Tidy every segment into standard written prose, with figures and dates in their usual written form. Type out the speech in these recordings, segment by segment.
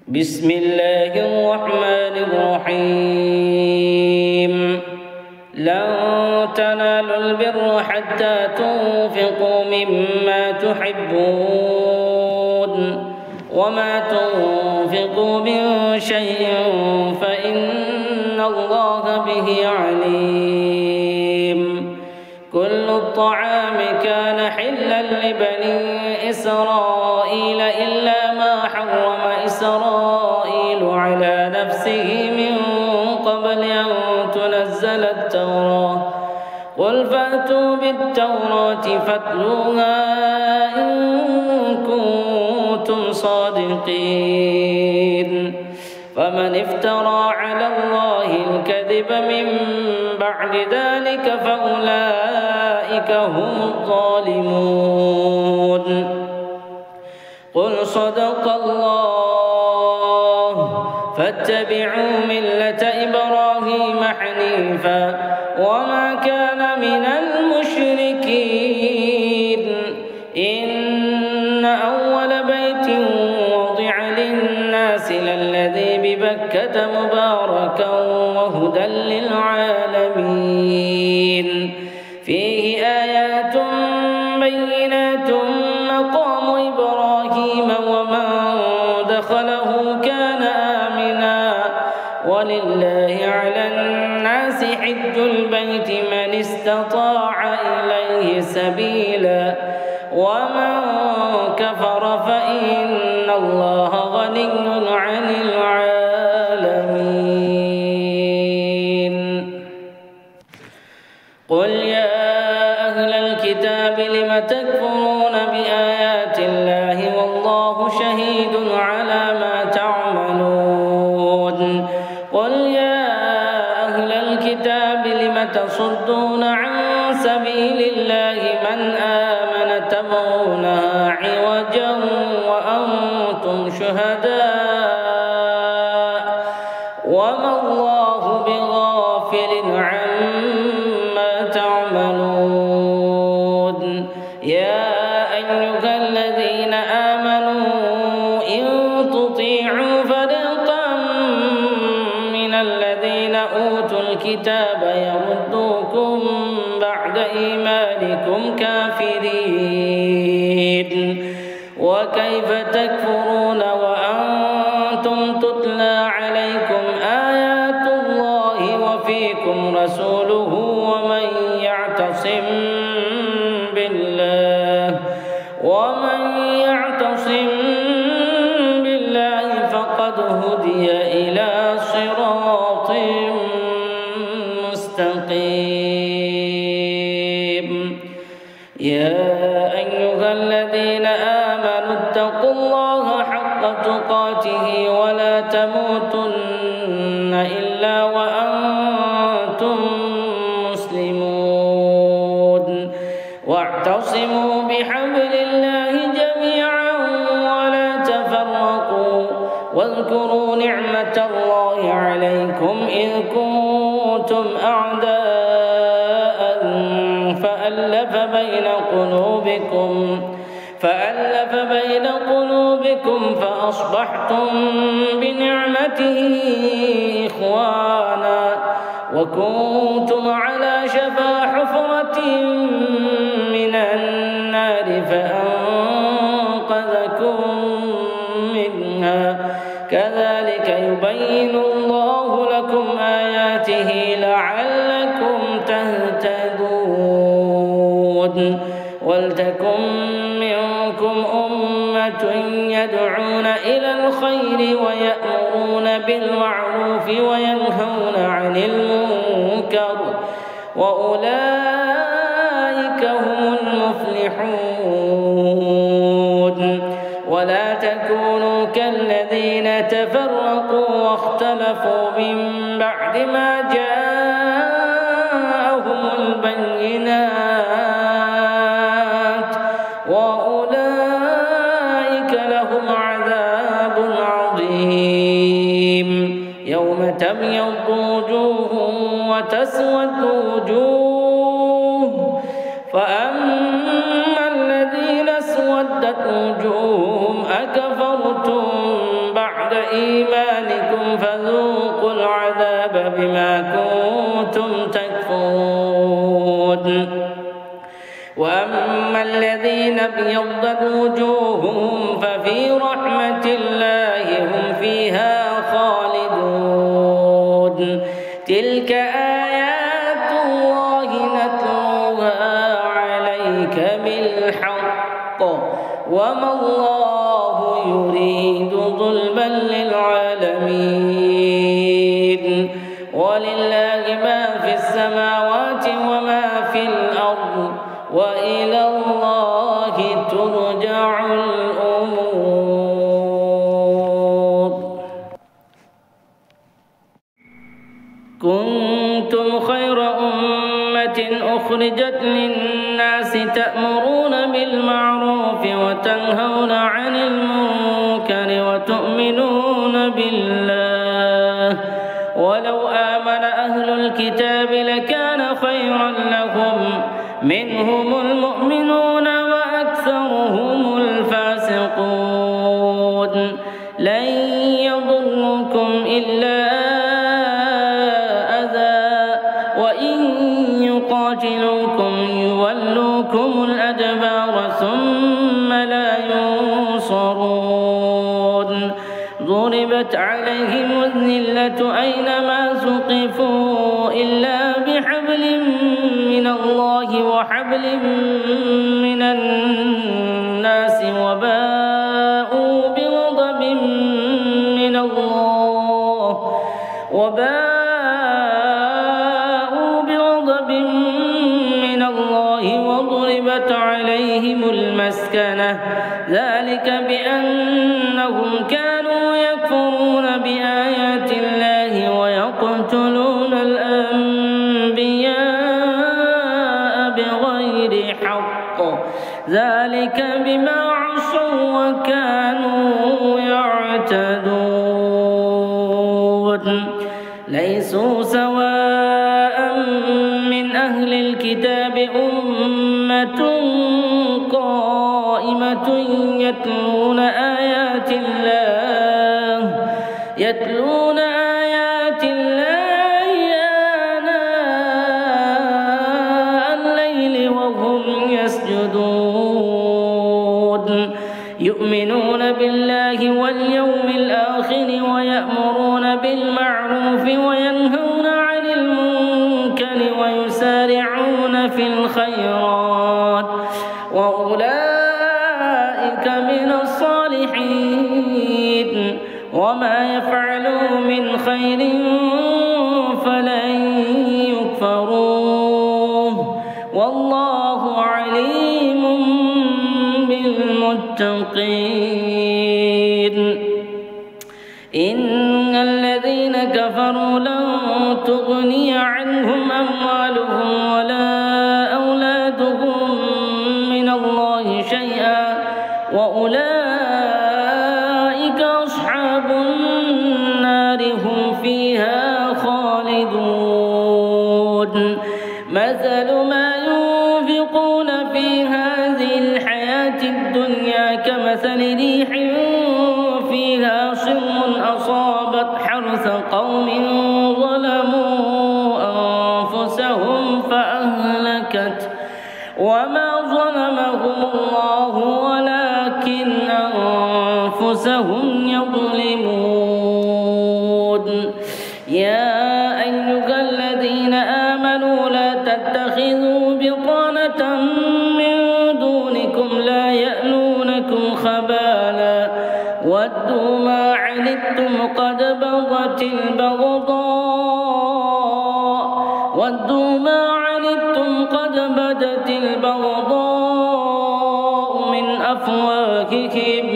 بسم الله الرحمن الرحيم لن تنالوا البر حتى تنفقوا مما تحبون وما تنفقوا من شيء فإن الله به عليم كل الطعام كان حلا لبني إسرائيل إلا ما حرم إسرائيل على نفسه من قبل أن تنزل التوراة قل فأتوا بالتوراة فاتلوها إن كنتم صادقين فمن افترى على الله الكذب من بعد ذلك فأولئك هم الظالمون قل صدق الله فاتبعوا ملة إبراهيم حنيفا وما كان من المشركين إن أول بيت وضع للناس للذي ببكة مباركا وهدى للعالمين فيه آيات بينات مقام إبراهيم ومن دخله كان آمنا ولله على الناس حج البيت من استطاع إليه سبيلا ومن كفر فإن الله غني عن العالمين قل يا أهل الكتاب لم تكفرون بآيات الله والله شهيد على ما تعملون قل يا أهل الكتاب لم تصدون عن سبيل الله من آمن تبغونها عوجا وأنتم شهداء وما الله بغافل عما تعملون يا أيها الذين آمنوا إن تطيعوا فريقا من الذين أوتوا الكتاب يردوكم بعد إيمانكم كافرين وكيف تكفرون وأنتم تتلى عليكم آيات الله وفيكم رسوله ومن يعتصم بالله فقد هدي إلى صراط مستقيم يا أيها الذين آمنوا اتقوا الله حق تقاته ولا تموتن إلا وأنتم مسلمون واعتصموا بحبل الله جميعا ولا تفرقوا واذكروا نعمة الله عليكم إذ كنتم أعداء فألف بين قلوبكم فأصبحتم بنعمته إخوانا وكنتم على شفا حفرة من النار فأنقذكم منها كذلك يبين الله لكم آياته لعلكم تهتدون ولتكن منكم أمة يدعون إلى الخير ويأمرون بالمعروف وينهون عن المنكر وأولئك هم المفلحون ولا تكونوا كالذين تفرقوا واختلفوا من بعد ما جاءهم البينات وأولئك لهم عذاب عظيم يوم تبيض وجوه وتسود وجوه فأما الذين اسودت وجوههم أكفرتم بعد إيمانكم فذوقوا العذاب بما كنتم تكفرون. وأما الذين ابيضت وجوههم ففي رحمة الله هم فيها خالدون. تلك آيات الله نتلوها عليك بالحق وما الله يريد ظلما للعالمين. ولله ما في السماوات وما في الأرض وإلى الله ترجع الأمور. كنتم خير أمة أخرجت للناس تأمرون بالمعروف وتنهون عن المنكر وتؤمنون بالله. ولو آمن أهل الكتاب لكان خيرا لهم منهم المؤمنون وأكثرهم الفاسقون. لن يضركم إلا أذى وإن يقاتلوكم يولوكم الأدبار ثم لا ينصرون. ضربت عليهم الذلة أينما ثقفوا إلا بحبل من الله وحبل من الناس وباءوا بغضب من الله وضربت عليهم المسكنة ذلك بأنهم كانوا يكفرون بآيات الله ويقتلون الأنبياء بغير حق ذلك بما عصوا وكانوا يعتدون. ليسوا سواء من أهل الكتاب أمة قائمة يتلون آيات الله آناء الليل وهم يسجدون. يؤمنون بالله واليوم الآخر ويأمرون بالمعروف وينهون عن المنكر ويسارعون في الخيرات وأولئك من الصالحين. وما يفعلوا من خير فلن يكفروه والله عليم بالمتقين. إن الذين كفروا لن تغني عنهم أموالهم ولا أولادهم من الله شيئا وأولئك أصحاب النار هم فيها خالدون. مثل ما ينفقون في هذه الحياة الدنيا كمثل ريح فيها صر أصابت حرث قوم ظلموا أنفسهم فأهلكت وما ظلمهم الله ولكن أنفسهم يظلمون. يا أيها الذين آمنوا لا تتخذوا بطانة من دونكم لا يألونكم خبالا ودوا ما عنتم قد بدت البغضاء من أفواههم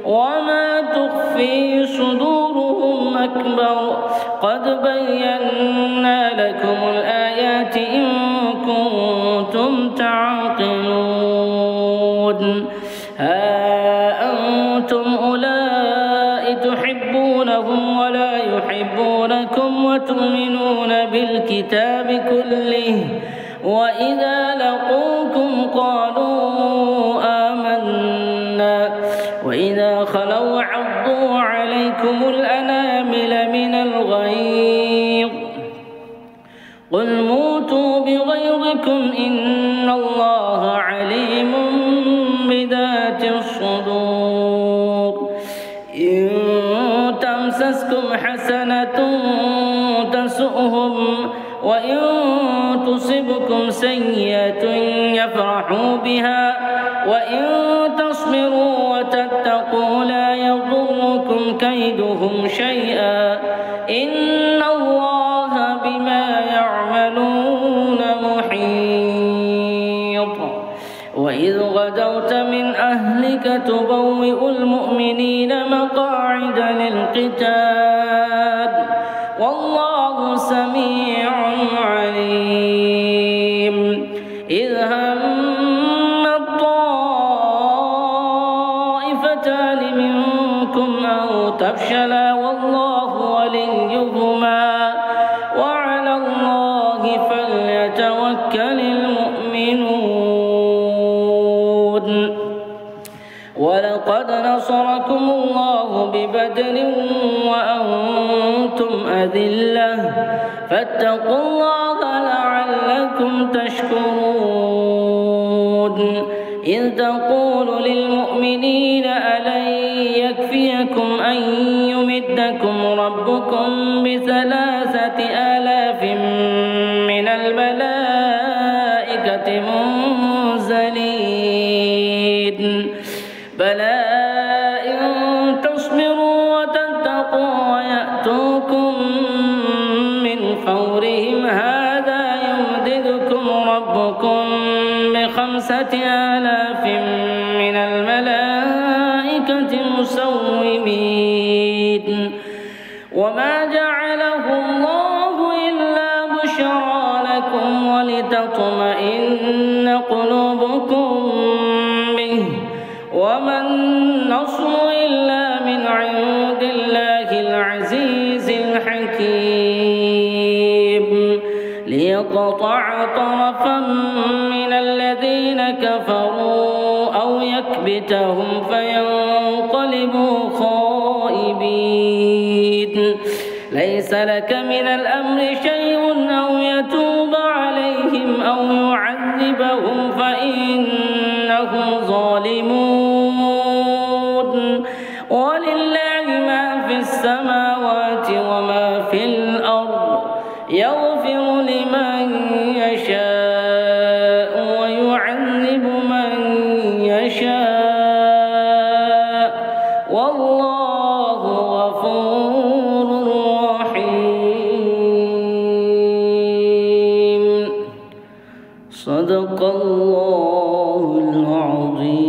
وما تخفي صدورهم أكبر قد بينا لكم الآيات إن كنتم تعقلون. ها أنتم أولئك تحبونهم ولا يحبونكم وتؤمنون بالكتاب كله وإذا لقوكم قالوا آمنا وإذا خلوا عضوا عليكم الأنامل من الغيظ قل موتوا بغيظكم إن الله عليم بذات الصدور إن تمسسكم حسنة تسؤهم وإن تصبكم سيئة يفرحوا بها وإن تصبروا وتتقوا لا يضركم كيدهم شيئا إن الله بما يعملون محيط وإذ غدوت من أهلك تبوئ المؤمنين مقاعد للقتال والله سميع عليم إذ هم الطائفتان منكم أن تفشلا والله وليهما وعلى الله فليتوكل المؤمنون ولقد نصركم الله ببدر وأنتم أذلة فاتقوا الله لعلكم تشكرون إذ تقول للمؤمنين ألن يكفيكم أن يمدكم ربكم ب3,000 من الملائكة منزلين بلى إن تصبروا وتتقوا ويأتوكم من فورهم هذا يمددكم ربكم ب5,000 من الملائكة مسومين وما جعله الله إلا بشرى لكم ولتطمئن قلوبكم به وما النصر إلا من عند الله العزيز الحكيم ليقطع طرفا من الذين كفروا أو يكبتهم فينقلبوا خائبين ليس لك من الأمر شيء أو يتوب عليهم أو يعذبهم فإنهم ظالمون ولله ما في السماوات وما في الأرض يغفر لمن يشاء ويعذب من يشاء والله غفور رحيم صدق الله العظيم.